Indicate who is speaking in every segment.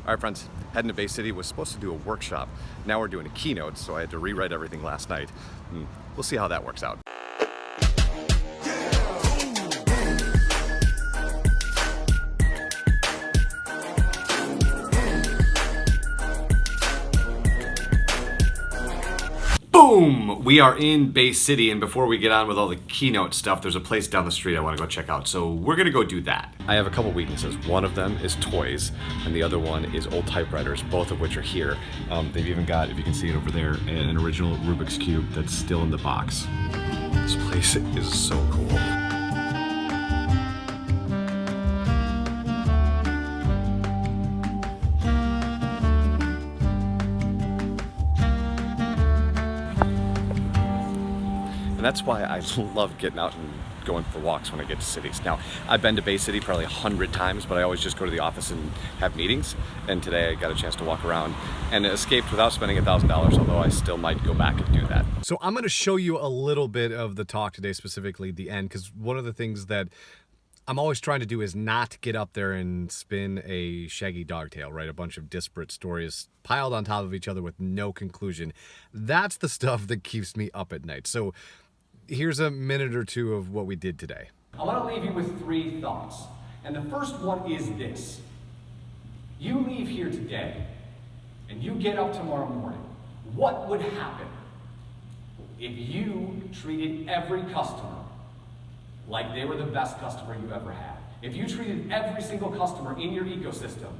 Speaker 1: All right, friends, heading to Bay City. Was supposed to do a workshop. Now we're doing a keynote, so I had to rewrite everything last night. We'll see how that works out. Boom! We are in Bay City, and before we get on with all the keynote stuff, there's a place down the street I want to go check out, so we're gonna go do that. I have a couple weaknesses. One of them is toys, and the other one is old typewriters, both of which are here. They've even got, if you can see it over there, an original Rubik's Cube that's still in the box. This place is so cool. And that's why I love getting out and going for walks when I get to cities. Now, I've been to Bay City probably 100 times, but I always just go to the office and have meetings. And today I got a chance to walk around and escaped without spending $1,000, although I still might go back and do that. So I'm gonna show you a little bit of the talk today, specifically the end, because one of the things that I'm always trying to do is not get up there and spin a shaggy dog tale, right? A bunch of disparate stories piled on top of each other with no conclusion. That's the stuff that keeps me up at night. So here's a minute or two of what we did today.
Speaker 2: I want to leave you with 3 thoughts. And the first one is this. You leave here today and you get up tomorrow morning. What would happen if you treated every customer like they were the best customer you ever had? If you treated every single customer in your ecosystem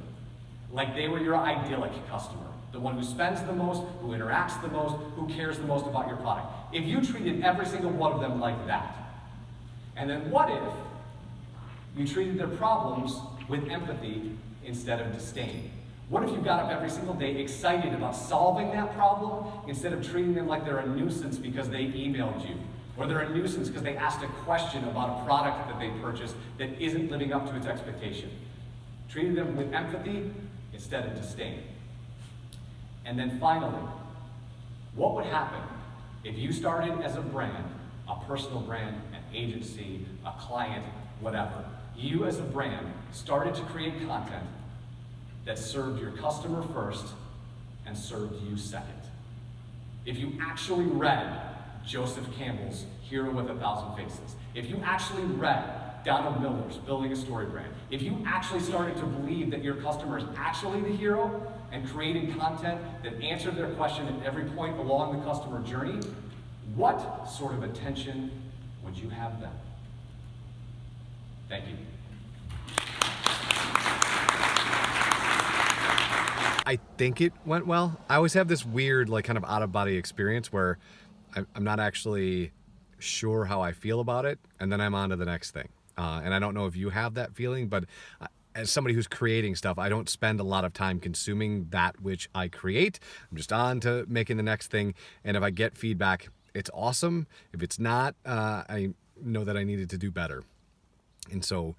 Speaker 2: like they were your idyllic customer, the one who spends the most, who interacts the most, who cares the most about your product. If you treated every single one of them like that, and then what if you treated their problems with empathy instead of disdain? What if you got up every single day excited about solving that problem instead of treating them like they're a nuisance because they emailed you? Or they're a nuisance because they asked a question about a product that they purchased that isn't living up to its expectation? Treated them with empathy instead of disdain. And then finally, what would happen if you started as a brand, a personal brand, an agency, a client, whatever? You as a brand started to create content that served your customer first and served you second. If you actually read Joseph Campbell's Hero with 1,000 Faces, if you actually read Donald Miller's Building a Story Brand, if you actually started to believe that your customer is actually the hero and creating content that answered their question at every point along the customer journey, what sort of attention would you have then? Thank you.
Speaker 1: I think it went well. I always have this weird, like, kind of out-of-body experience where I'm not actually sure how I feel about it, and then I'm on to the next thing. And I don't know if you have that feeling, but as somebody who's creating stuff, I don't spend a lot of time consuming that which I create. I'm just on to making the next thing, and if I get feedback, it's awesome. If it's not, I know that I needed to do better. And so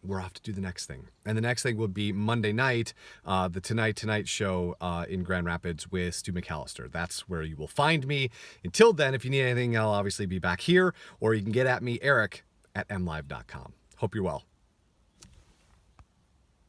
Speaker 1: we're off to do the next thing. And the next thing will be Monday night, the Tonight show in Grand Rapids with Stu McAllister. That's where you will find me. Until then, if you need anything, I'll obviously be back here, or you can get at me, Eric, at mlive.com. Hope you're well.